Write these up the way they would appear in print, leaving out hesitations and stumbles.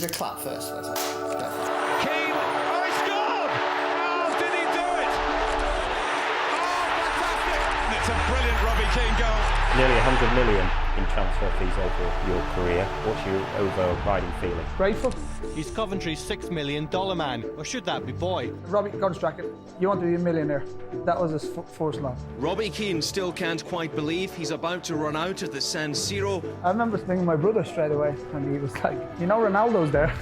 Is it clap first? Let's have it. Keane, oh, he scored! How did he do it? Oh, fantastic! It's a brilliant Robbie Keane goal. Nearly 100 million in transfer fees over your career. What's your overriding feeling? Grateful. He's Coventry's $6 million man, or should that be boy? Robbie, go distracted. You want to be a millionaire. That was his first love. Robbie Keane still can't quite believe he's about to run out at the San Siro. I remember thinking my brother straight away, and he was like, you know, Ronaldo's there.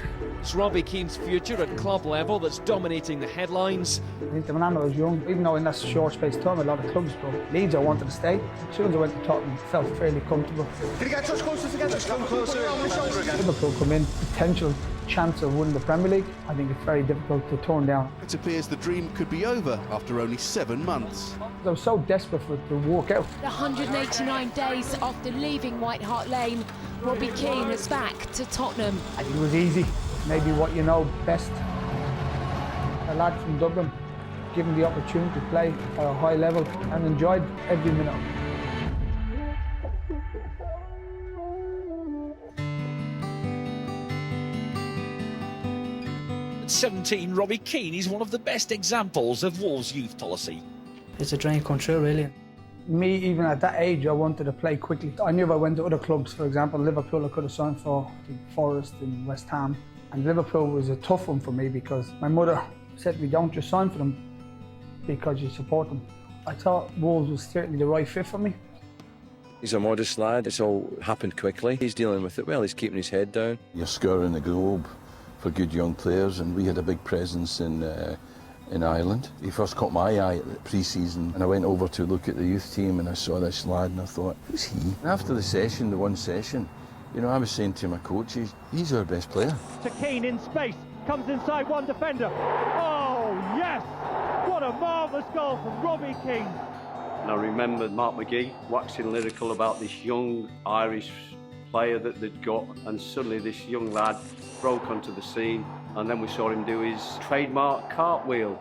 It's Robbie Keane's future at club level that's dominating the headlines. Inter Milan was young, even though in that short space of time a lot of clubs go. Leeds, I wanted to stay. As soon as I went to Tottenham, felt fairly comfortable. Can you get touch closer together? Just come closer on the shoulder again. Liverpool come in, potential chance of winning the Premier League. I think it's very difficult to turn down. It appears the dream could be over after only 7 months. I was so desperate for it to work out. 189 days after leaving White Hart Lane, Robbie Keane is back to Tottenham. I think it was easy, maybe what you know best. A lad from Dublin, given the opportunity to play at a high level and enjoyed every minute. At 17, Robbie Keane is one of the best examples of Wolves' youth policy. It's a dream come true, really. Me, even at that age, I wanted to play quickly. I knew if I went to other clubs, for example, Liverpool, I could have signed for Forest and West Ham. And Liverpool was a tough one for me because my mother said, we don't just sign for them because you support them. I thought Wolves was certainly the right fit for me. He's a modest lad, it's all happened quickly. He's dealing with it well, he's keeping his head down. You're scouring the globe for good young players, and we had a big presence in Ireland. He first caught my eye at the pre-season, and I went over to look at the youth team and I saw this lad and I thought, who's he? And after the session, the one session, you know, I was saying to my coach, he's our best player. To Keane in space, comes inside one defender. Oh, yes! What a marvellous goal from Robbie Keane. And I remember Mark McGee waxing lyrical about this young Irish player that they'd got, and suddenly this young lad broke onto the scene, and then we saw him do his trademark cartwheel.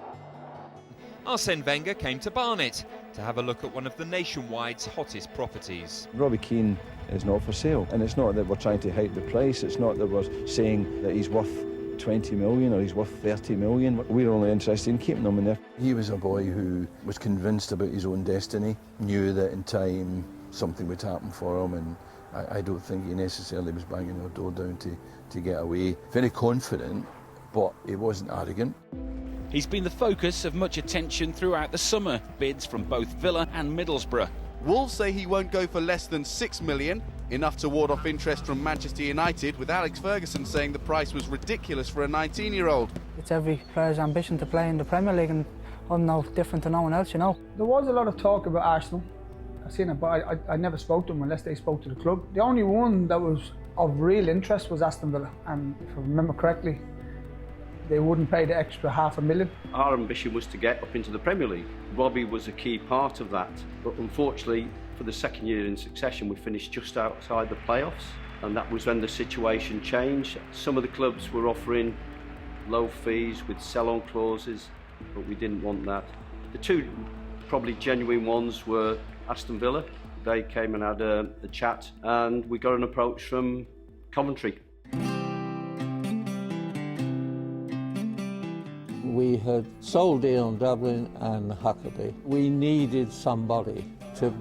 Arsene Wenger came to Barnet to have a look at one of the nationwide's hottest properties. Robbie Keane is not for sale, and it's not that we're trying to hike the price, it's not that we're saying that he's worth 20 million or he's worth 30 million. We're only interested in keeping him in there. He was a boy who was convinced about his own destiny, knew that in time something would happen for him, and I don't think he necessarily was banging our door down to get away. Very confident, but he wasn't arrogant. He's been the focus of much attention throughout the summer, bids from both Villa and Middlesbrough. Wolves say he won't go for less than 6 million, enough to ward off interest from Manchester United, with Alex Ferguson saying the price was ridiculous for a 19-year-old. It's every player's ambition to play in the Premier League, and I'm no different to no one else, you know. There was a lot of talk about Arsenal. I've seen it, but I never spoke to them unless they spoke to the club. The only one that was of real interest was Aston Villa, and if I remember correctly, they wouldn't pay the extra $500,000. Our ambition was to get up into the Premier League. Robbie was a key part of that, but unfortunately, for the second year in succession, we finished just outside the playoffs, and that was when the situation changed. Some of the clubs were offering low fees with sell-on clauses, but we didn't want that. The two probably genuine ones were Aston Villa. They came and had a chat, and we got an approach from Coventry. We had sold Ian Dublin and Huckabee. We needed somebody to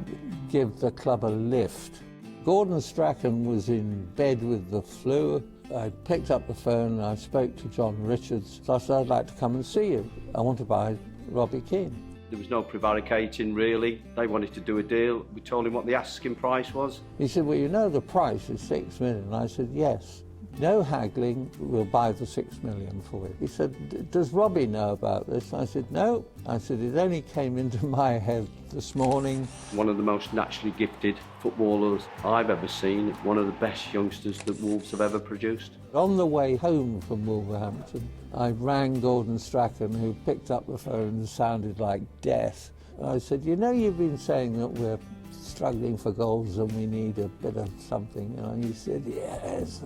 give the club a lift. Gordon Strachan was in bed with the flu. I picked up the phone and I spoke to John Richards. So I said, I'd like to come and see you. I want to buy Robbie Keane. There was no prevaricating, really. They wanted to do a deal. We told him what the asking price was. He said, well, you know the price is 6 million. I said, yes. No haggling, we'll buy the 6 million for you. He said, does Robbie know about this? I said, no. I said, it only came into my head this morning. One of the most naturally gifted footballers I've ever seen. One of the best youngsters that Wolves have ever produced. On the way home from Wolverhampton, I rang Gordon Strachan, who picked up the phone and sounded like death. I said, you know, you've been saying that we're struggling for goals and we need a bit of something. And he said, yes.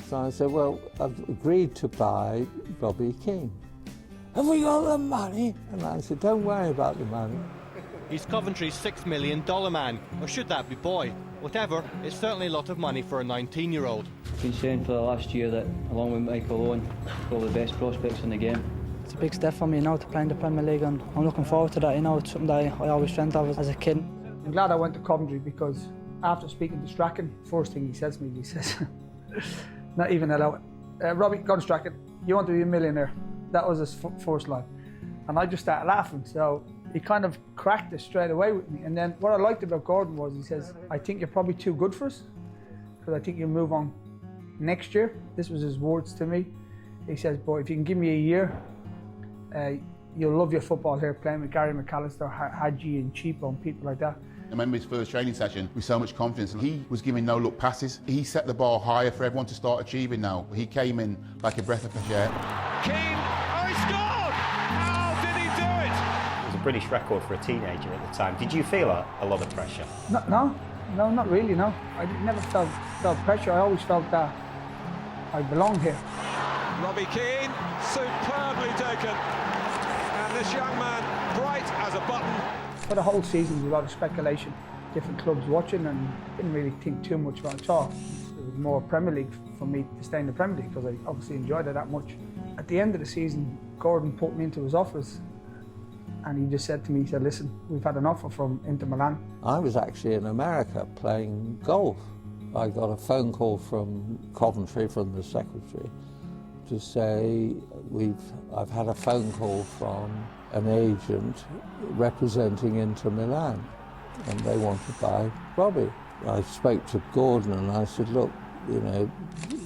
So I said, well, I've agreed to buy Robbie Keane. Have we got the money? And I said, don't worry about the money. He's Coventry's $6 million man, or should that be boy? Whatever, it's certainly a lot of money for a 19-year-old. been saying for the last year that, along with Michael Owen, probably the best prospects in the game. It's a big step for me, you know, to play in the Premier League, and I'm looking forward to that. You know, it's something that I always dreamt of as a kid. I'm glad I went to Coventry because after speaking to Strachan, first thing he says to me, he says, not even hello, Robbie, go to Strachan, you want to be a millionaire. That was his first line. And I just started laughing, so he kind of cracked it straight away with me. And then what I liked about Gordon was he says, I think you're probably too good for us, because I think you'll move on next year. This was his words to me. He says, but if you can give me a year, you'll love your football here, playing with Gary McAllister, Hadji and Cheapo and people like that. I remember his first training session with so much confidence. He was giving no-look passes. He set the bar higher for everyone to start achieving now. He came in like a breath of fresh air. Keane, oh, he scored! How did he do it? It was a British record for a teenager at the time. Did you feel a lot of pressure? No, not really, no. I never felt pressure. I always felt that I belonged here. Robbie Keane, superbly taken. And this young man, bright as a button. For the whole season, there was a lot of speculation, different clubs watching, and didn't really think too much about it at all. It was more Premier League for me to stay in the Premier League because I obviously enjoyed it that much. At the end of the season, Gordon put me into his office and he just said to me, he said, listen, we've had an offer from Inter Milan. I was actually in America playing golf. I got a phone call from Coventry, from the secretary, to say I've had a phone call from an agent representing Inter Milan and they want to buy Robbie. I spoke to Gordon and I said, look, you know,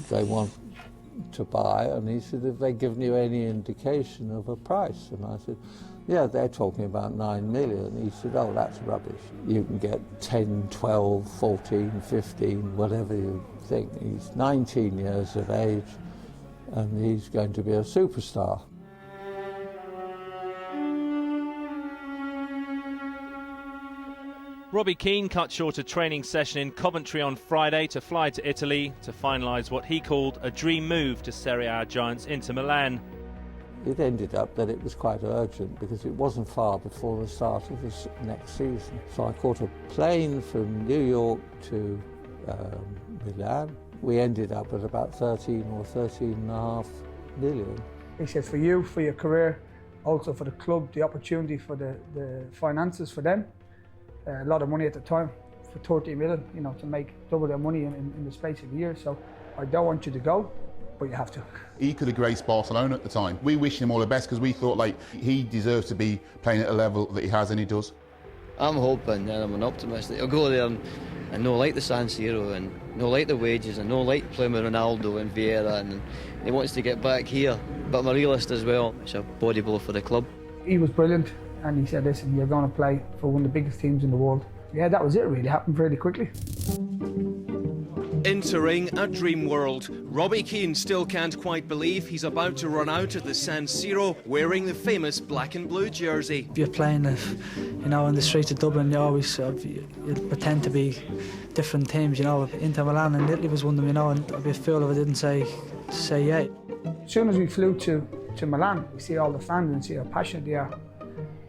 they want to buy, and he said, have they given you any indication of a price? And I said, yeah, they're talking about 9 million. He said, oh, that's rubbish. You can get 10, 12, 14, 15, whatever you think. He's 19 years of age and he's going to be a superstar. Robbie Keane cut short a training session in Coventry on Friday to fly to Italy to finalise what he called a dream move to Serie A giants Inter Milan. It ended up that it was quite urgent because it wasn't far before the start of the next season. So I caught a plane from New York to Milan. We ended up at about 13 or 13.5 million. He said, for you, for your career, also for the club, the opportunity for the finances for them. A lot of money at the time, for 30 million, you know, to make double their money in the space of a year. So I don't want you to go, but you have to. He could have graced Barcelona at the time. We wished him all the best because we thought like he deserves to be playing at a level that he has, and he does. I'm hoping, and I'm an optimist, that he'll go there and no like the San Siro, and no like the wages, and no like playing with Ronaldo and Vieira, and he wants to get back here. But I'm a realist as well. It's a body blow for the club. He was brilliant. And he said, listen, you're going to play for one of the biggest teams in the world. Yeah, that was it really, happened really quickly. Entering a dream world, Robbie Keane still can't quite believe he's about to run out of the San Siro wearing the famous black and blue jersey. If you're playing, you know, in the streets of Dublin, you always you pretend to be different teams, you know. Inter Milan and Italy was one of them, you know, and I'd be a fool if I didn't say yeah. As soon as we flew to Milan, we see all the fans and see how passionate they are.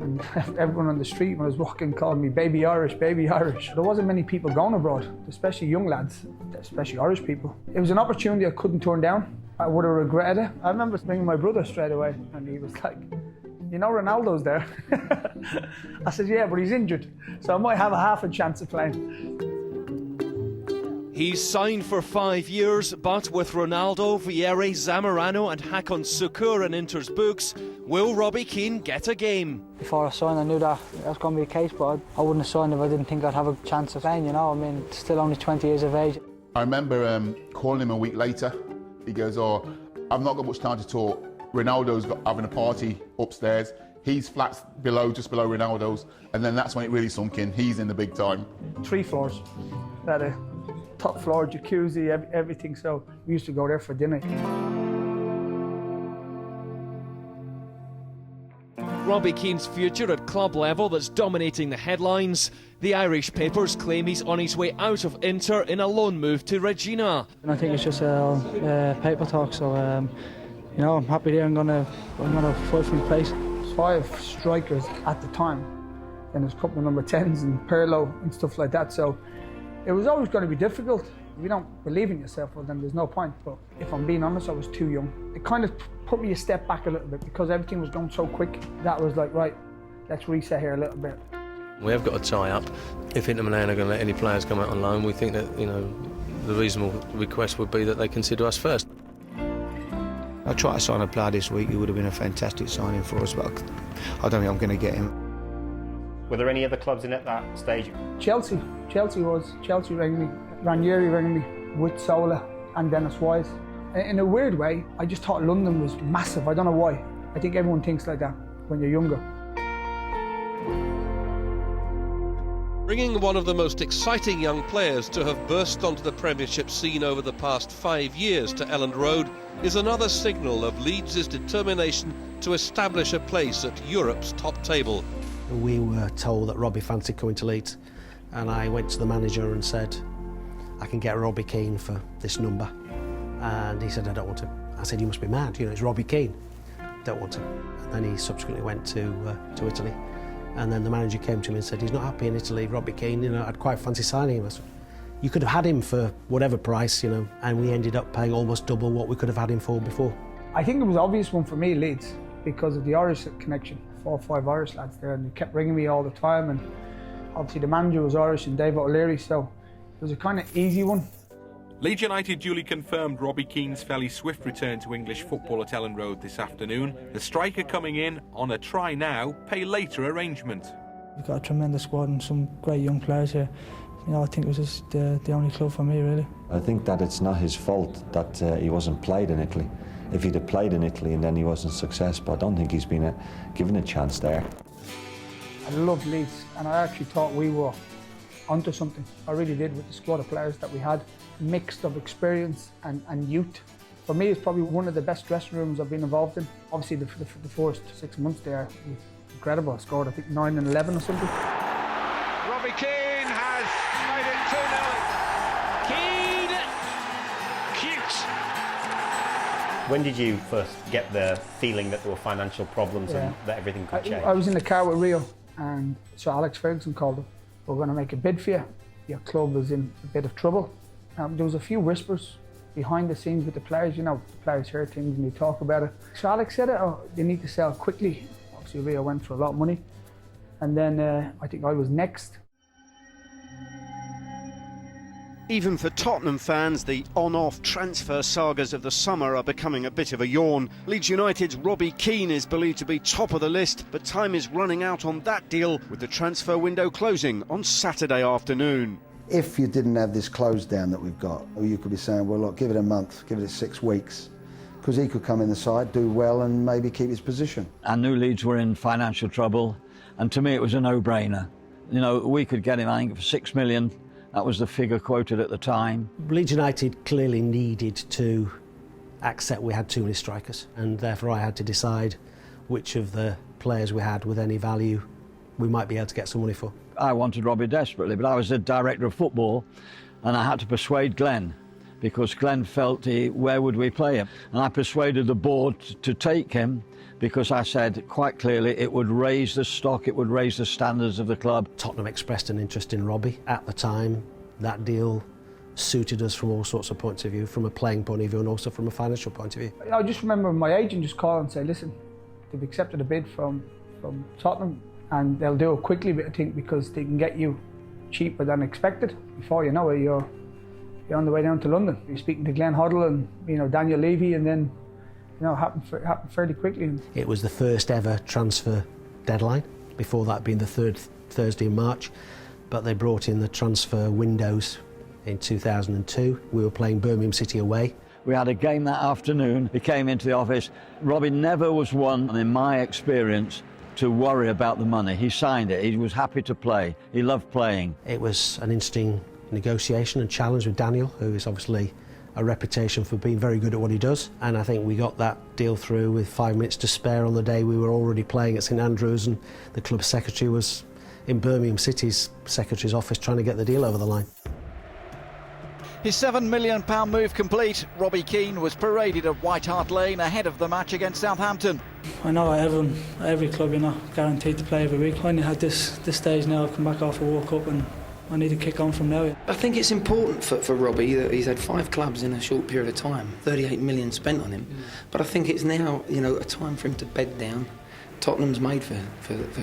And everyone on the street when I was walking called me baby Irish, baby Irish. There wasn't many people going abroad, especially young lads, especially Irish people. It was an opportunity I couldn't turn down. I would have regretted it. I remember ringing my brother straight away and he was like, you know Ronaldo's there? I said, yeah, but he's injured, so I might have a half a chance of playing. He's signed for 5 years, but with Ronaldo, Vieira, Zamorano and Hakan Şükür in Inter's books, will Robbie Keane get a game? Before I signed, I knew that was going to be the case, but I wouldn't have signed if I didn't think I'd have a chance of playing, you know. I mean, still only 20 years of age. I remember calling him a week later. He goes, oh, I've not got much time to talk. Ronaldo's having a party upstairs. He's flats below, just below Ronaldo's. And then that's when it really sunk in. He's in the big time. 3 floors. Had a top floor, jacuzzi, everything. So we used to go there for dinner. Robbie Keane's future at club level that's dominating the headlines. The Irish papers claim he's on his way out of Inter in a loan move to Regina. And I think it's just paper talk, so you know, I'm happy there. I'm gonna fight for my place. 5 strikers at the time, and there's a couple of number 10s and Pirlo and stuff like that. So it was always going to be difficult. If you don't believe in yourself, well, then there's no point. But if I'm being honest, I was too young. It kind of put me a step back a little bit because everything was going so quick. That was like, right, let's reset here a little bit. We have got to tie up. If Inter Milan are going to let any players come out on loan, we think that, you know, the reasonable request would be that they consider us first. I tried to sign a player this week. It would have been a fantastic signing for us, but I don't think I'm going to get him. Were there any other clubs in at that stage? Chelsea rang me, Ranieri rang me, with Sola and Dennis Wise. In a weird way, I just thought London was massive. I don't know why. I think everyone thinks like that when you're younger. Bringing one of the most exciting young players to have burst onto the Premiership scene over the past 5 years to Elland Road is another signal of Leeds' determination to establish a place at Europe's top table. We were told that Robbie fancied coming to Leeds, and I went to the manager and said, I can get Robbie Keane for this number. And he said, I don't want to. I said, you must be mad, you know, it's Robbie Keane. Don't want to. And then he subsequently went to Italy. And then the manager came to me and said, he's not happy in Italy, Robbie Keane, you know, I'd quite fancy signing him. I said, you could have had him for whatever price, you know, and we ended up paying almost double what we could have had him for before. I think it was an obvious one for me, Leeds, because of the Irish connection. 4 or 5 Irish lads there, and they kept ringing me all the time, and obviously the manager was Irish and David O'Leary, so it was a kind of easy one. Leeds United duly confirmed Robbie Keane's fairly swift return to English football at Elland Road this afternoon. The striker coming in on a try now, pay later arrangement. We've got a tremendous squad and some great young players here. You know, I think it was just the only club for me, really. I think that it's not his fault that he wasn't played in Italy. If he'd have played in Italy and then he wasn't successful, I don't think he's been given a chance there. I loved Leeds, and I actually thought we were onto something. I really did, with the squad of players that we had, mixed of experience and youth. For me, it's probably one of the best dressing rooms I've been involved in. Obviously, the first 6 months there was incredible. I scored, I think, 9 and 11 or something. Robbie Keane has made it 2-0. Keane! Cute! When did you first get the feeling that there were financial problems and that everything could change? I was in the car with Rio, and Sir Alex Ferguson called him. We're going to make a bid for you. Your club was in a bit of trouble. There was a few whispers behind the scenes with the players. You know, the players hear things and they talk about it. So Alex said, they need to sell quickly. Obviously, Rio went for a lot of money. And then I think I was next. Even for Tottenham fans, the on-off transfer sagas of the summer are becoming a bit of a yawn. Leeds United's Robbie Keane is believed to be top of the list, but time is running out on that deal, with the transfer window closing on Saturday afternoon. If you didn't have this close down that we've got, you could be saying, well, look, give it a month, give it 6 weeks, because he could come in the side, do well, and maybe keep his position. I knew Leeds were in financial trouble, and to me it was a no-brainer. You know, we could get him, I think, for $6 million. That was the figure quoted at the time. Leeds United clearly needed to accept we had too many strikers, and therefore I had to decide which of the players we had with any value we might be able to get some money for. I wanted Robbie desperately, but I was the director of football, and I had to persuade Glenn, because Glenn felt, where would we play him? And I persuaded the board to take him, because I said quite clearly it would raise the stock, it would raise the standards of the club. Tottenham expressed an interest in Robbie. At the time, that deal suited us from all sorts of points of view, from a playing point of view and also from a financial point of view. I just remember my agent just call and say, listen, they've accepted a bid from Tottenham, and they'll do it quickly, I think, because they can get you cheaper than expected. Before you know it, you're on the way down to London. You're speaking to Glenn Hoddle and, you know, Daniel Levy, and then, you know, it happened fairly quickly. It was the first ever transfer deadline, before that being the third Thursday in March, but they brought in the transfer windows in 2002. We were playing Birmingham City away. We had a game that afternoon. He came into the office. Robbie never was one, in my experience, to worry about the money. He signed it. He was happy to play. He loved playing. It was an interesting negotiation and challenge with Daniel, who is obviously a reputation for being very good at what he does. And I think we got that deal through with 5 minutes to spare on the day we were already playing at St Andrews, and the club secretary was in Birmingham City's secretary's office trying to get the deal over the line. His £7 million move complete. Robbie Keane was paraded at White Hart Lane ahead of the match against Southampton. I know every club, you know, guaranteed to play every week. I only had this stage now. I've come back off a World Cup and I need to kick on from now. I think it's important for Robbie that he's had 5 clubs in a short period of time, 38 million spent on him. But I think it's now, a time for him to bed down. Tottenham's made for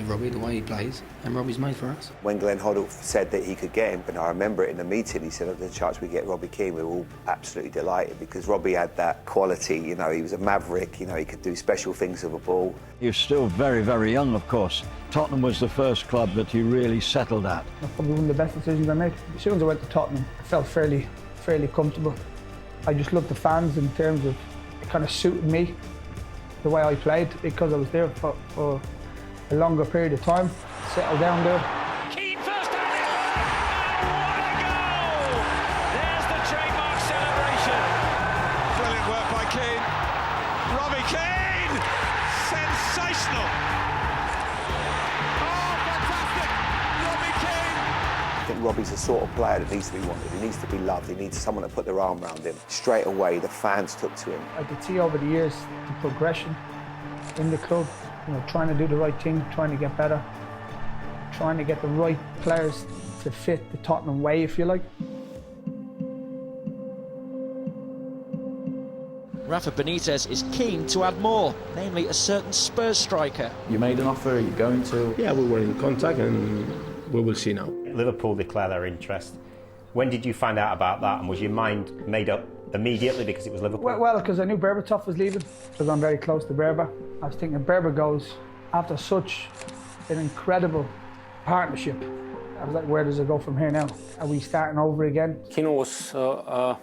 Robbie, the way he plays, and Robbie's made for us. When Glenn Hoddle said that he could get him, and I remember it in the meeting, he said, "At the chance we get Robbie Keane," we were all absolutely delighted because Robbie had that quality, he was a maverick, he could do special things with a ball. He was still very, very young, of course. Tottenham was the first club that he really settled at. That's probably one of the best decisions I made. As soon as I went to Tottenham, I felt fairly comfortable. I just loved the fans in terms of it kind of suited me, the way I played, because I was there for a longer period of time, settled down there. Keane first handed. What a goal! There's the trademark celebration. Brilliant work by Keane. Robbie Keane! Sensational! Oh, fantastic! Robbie Keane! I think Robbie's the sort of player that needs to be wanted, he needs to be loved, he needs someone to put their arm around him. Straight away, the fans took to him. I could see over the years the progression in the club, trying to do the right thing, trying to get better, trying to get the right players to fit the Tottenham way, if you like. Rafa Benitez is keen to add more, namely a certain Spurs striker. You made an offer, are you going to? Yeah, we were in contact and we will see now. Liverpool declare their interest. When did you find out about that, and was your mind made up immediately because it was Liverpool? Well, because I knew Berbatov was leaving, because I'm very close to Berba. I was thinking, Berba goes after such an incredible partnership. I was like, where does it go from here now? Are we starting over again? Keane was so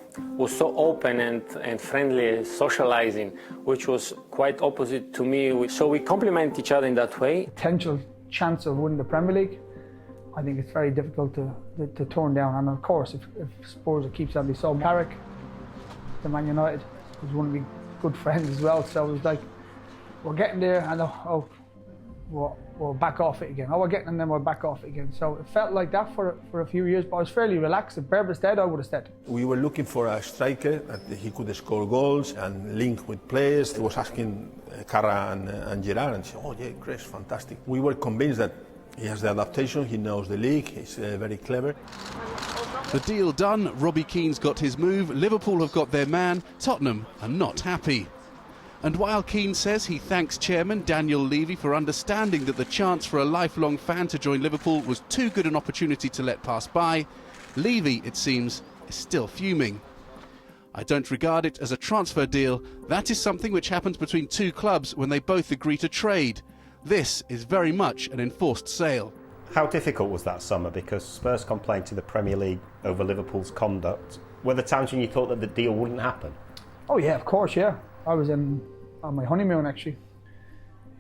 open and friendly, socializing, which was quite opposite to me. So we complement each other in that way. Potential chance of winning the Premier League, I think it's very difficult to turn down. And of course, if Spurs keeps on, so Carrick, the Man United, was one of my good friends as well. So it was like, we're getting there, and we'll back off it again. We're getting, and then we'll back off it again. So it felt like that for a few years, but I was fairly relaxed. If Berba stayed, I would have stayed. We were looking for a striker that he could score goals and link with players. He was asking Carra and Gerard, and said, "Oh yeah, Chris, fantastic." We were convinced that he has the adaptation, he knows the league, he's very clever. The deal done, Robbie Keane's got his move, Liverpool have got their man, Tottenham are not happy. And while Keane says he thanks chairman Daniel Levy for understanding that the chance for a lifelong fan to join Liverpool was too good an opportunity to let pass by, Levy, it seems, is still fuming. "I don't regard it as a transfer deal. That is something which happens between two clubs when they both agree to trade. This is very much an enforced sale." How difficult was that summer? Because Spurs complained to the Premier League over Liverpool's conduct. Were there times when you thought that the deal wouldn't happen? Oh yeah, of course, yeah. I was on my honeymoon actually,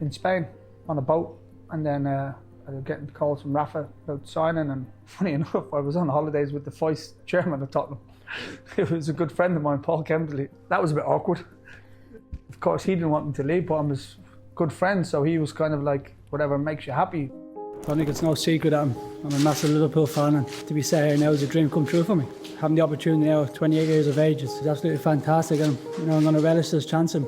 in Spain, on a boat, and then I was getting calls from Rafa about signing, and funny enough, I was on holidays with the vice chairman of Tottenham. It was a good friend of mine, Paul Kemsley. That was a bit awkward. Of course, he didn't want me to leave, but I'm his good friend, so he was kind of like, whatever makes you happy. I think it's no secret that I'm a massive Liverpool fan, and to be sat here now is a dream come true for me. Having the opportunity now at 28 years of age is absolutely fantastic, and I'm going to relish this chance and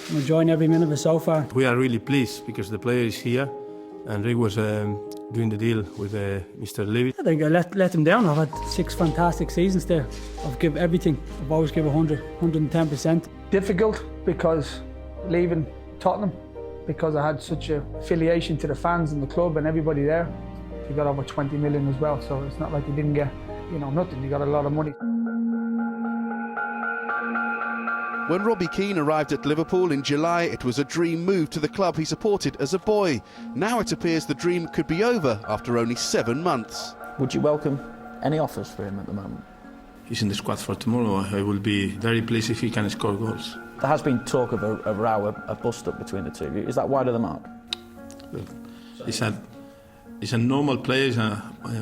I'm enjoying every minute of it so far. We are really pleased because the player is here, and Rick was doing the deal with Mr. Levy. I think I let him down. I've had 6 fantastic seasons there. I've given everything. I've always given 110%. Difficult because leaving Tottenham, because I had such a affiliation to the fans and the club and everybody there. He got over 20 million as well, so it's not like he didn't get, nothing. He got a lot of money. When Robbie Keane arrived at Liverpool in July, it was a dream move to the club he supported as a boy. Now it appears the dream could be over after only 7 months. Would you welcome any offers for him at the moment? He's in the squad for tomorrow. I will be very pleased if he can score goals. There has been talk of a row, a bust-up between the two of you. Is that wide of the mark? He's a normal player. He's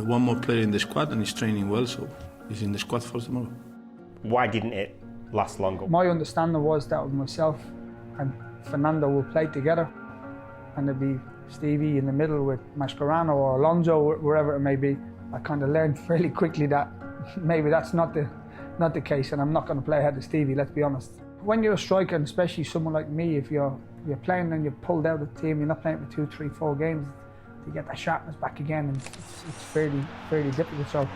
one more player in the squad, and he's training well, so he's in the squad for tomorrow. Why didn't it last longer? My understanding was that with myself and Fernando will play together, and there'd be Stevie in the middle with Mascherano or Alonso, wherever it may be. I kind of learned fairly quickly that maybe that's not the case, and I'm not going to play ahead of Stevie, let's be honest. When you're a striker, and especially someone like me, if you're playing and you're pulled out of the team, you're not playing for 2, 3, 4 games, to get that sharpness back again, and it's fairly difficult. So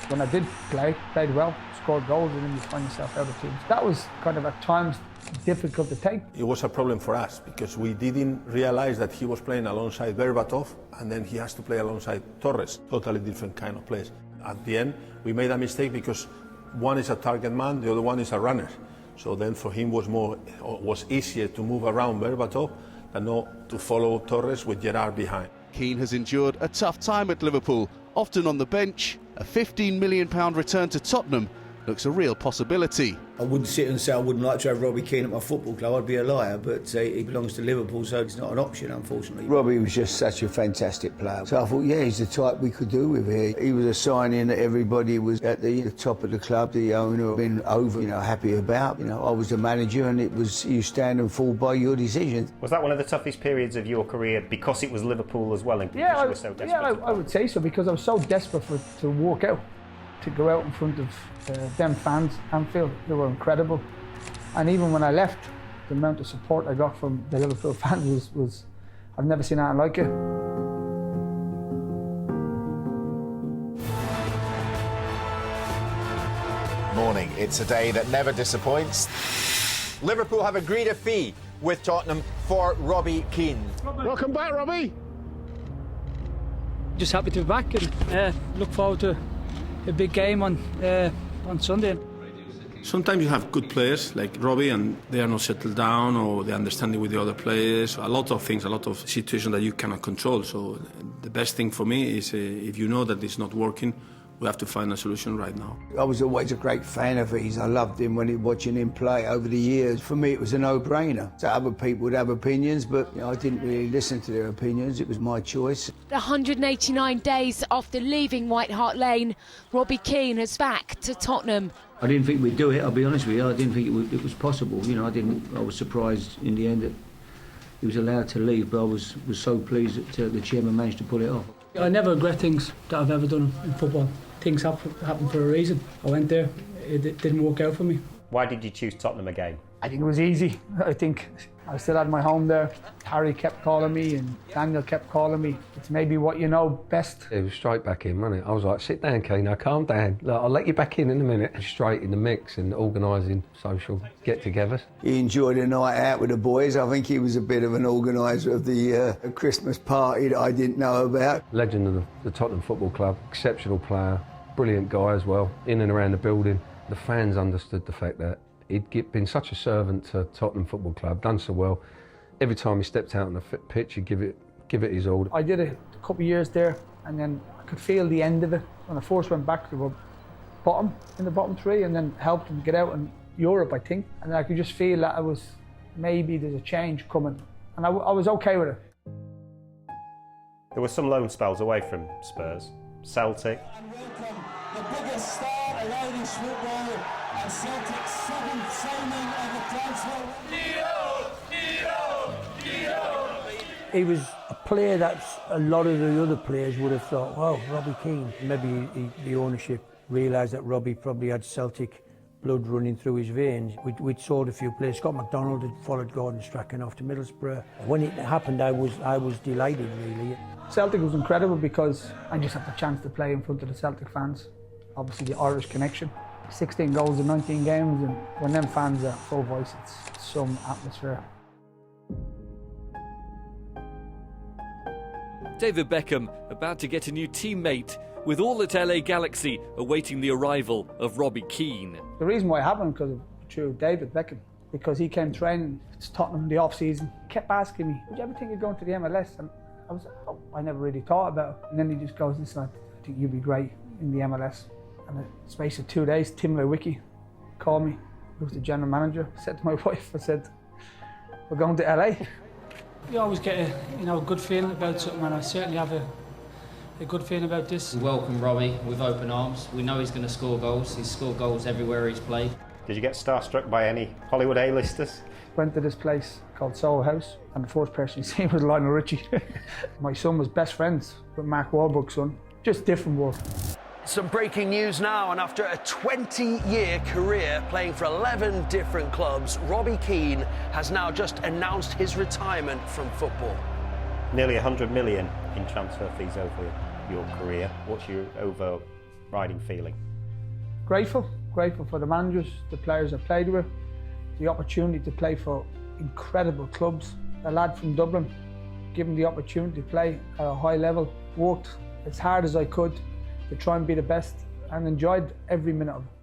when I did played well, scored goals, and then you find yourself out of teams. That was kind of at times difficult to take. It was a problem for us because we didn't realize that he was playing alongside Berbatov, and then he has to play alongside Torres, totally different kind of players. At the end, we made a mistake because one is a target man, the other one is a runner. So then for him was easier to move around Berbatov than not to follow Torres with Gerrard behind. Keane has endured a tough time at Liverpool, often on the bench. A £15 million return to Tottenham looks a real possibility. I wouldn't sit and say I wouldn't like to have Robbie Keane at my football club. I'd be a liar, but he belongs to Liverpool, so it's not an option, unfortunately. Robbie was just such a fantastic player. So I thought, yeah, he's the type we could do with here. He was a signing that everybody was at the top of the club, the owner, been over, happy about. I was the manager, and it was you stand and fall by your decisions. Was that one of the toughest periods of your career because it was Liverpool as well? And Yeah, you were so desperate I would say so, because I was so desperate to walk out, to go out in front of them fans, Anfield. They were incredible. And even when I left, the amount of support I got from the Liverpool fans was I've never seen anything like it. Morning. It's a day that never disappoints. Liverpool have agreed a fee with Tottenham for Robbie Keane. Welcome back, Robbie. Just happy to be back, and look forward to a big game on Sunday. Sometimes you have good players like Robbie, and they are not settled down, or they're understanding with the other players. A lot of things, a lot of situations that you cannot control. So the best thing for me is if you know that it's not working, we have to find a solution right now. I was always a great fan of his. I loved him watching him play over the years. For me, it was a no-brainer. So other people would have opinions, but I didn't really listen to their opinions. It was my choice. 189 days after leaving White Hart Lane, Robbie Keane is back to Tottenham. I didn't think we'd do it, I'll be honest with you. I didn't think it was possible. I was surprised in the end that he was allowed to leave, but I was so pleased that the chairman managed to pull it off. I never regret things that I've ever done in football. Things happen for a reason. I went there, it didn't work out for me. Why did you choose Tottenham again? I think it was easy. I think I still had my home there. Harry kept calling me and Daniel kept calling me. It's maybe what you know best. It was straight back in, wasn't it? I was like, sit down, Keane, now calm down. Look, I'll let you back in a minute. Straight in the mix and organising social get-togethers. He enjoyed a night out with the boys. I think he was a bit of an organiser of the Christmas party that I didn't know about. Legend of the Tottenham Football Club, exceptional player, brilliant guy as well, in and around the building. The fans understood the fact that he'd been such a servant to Tottenham Football Club, done so well. Every time he stepped out on the pitch, he'd give it his all. I did a couple of years there, and then I could feel the end of it. When I first went back, they were in the bottom three, and then helped them get out in Europe, I think. And I could just feel that maybe there's a change coming, and I was okay with it. There were some loan spells away from Spurs. Celtic. The biggest star in Irish football, and Celtic's seventh signing of the transfer. He was a player that a lot of the other players would have thought, wow, Robbie Keane. Maybe the ownership realised that Robbie probably had Celtic blood running through his veins. We'd sold a few players. Scott McDonald had followed Gordon Strachan off to Middlesbrough. When it happened, I was delighted, really. Celtic was incredible because I just had the chance to play in front of the Celtic fans. Obviously the Irish connection. 16 goals in 19 games, and when them fans are full voice, it's some atmosphere. David Beckham about to get a new teammate, with all at LA Galaxy awaiting the arrival of Robbie Keane. The reason why it happened through David Beckham, because he came training to Tottenham in the off-season. He kept asking me, would you ever think of going to the MLS? And I was like, oh, I never really thought about it. And then he just goes, listen, I think you'd be great in the MLS. And in the space of 2 days, Tim Lewicki called me, who was the general manager, said to my wife, I said, we're going to LA. You always get a good feeling about something, and I certainly have a good feeling about this. We welcome Robbie with open arms. We know he's going to score goals. He's scored goals everywhere he's played. Did you get starstruck by any Hollywood A-listers? Went to this place called Soho House, and the first person you see was Lionel Richie. My son was best friends with Mark Wahlberg's son. Just different world. Some breaking news now, and after a 20-year career playing for 11 different clubs, Robbie Keane has now just announced his retirement from football. Nearly 100 million in transfer fees over your career. What's your overriding feeling? Grateful for the managers, the players I played with, the opportunity to play for incredible clubs. A lad from Dublin, given the opportunity to play at a high level, worked as hard as I could to try and be the best and enjoyed every minute of it.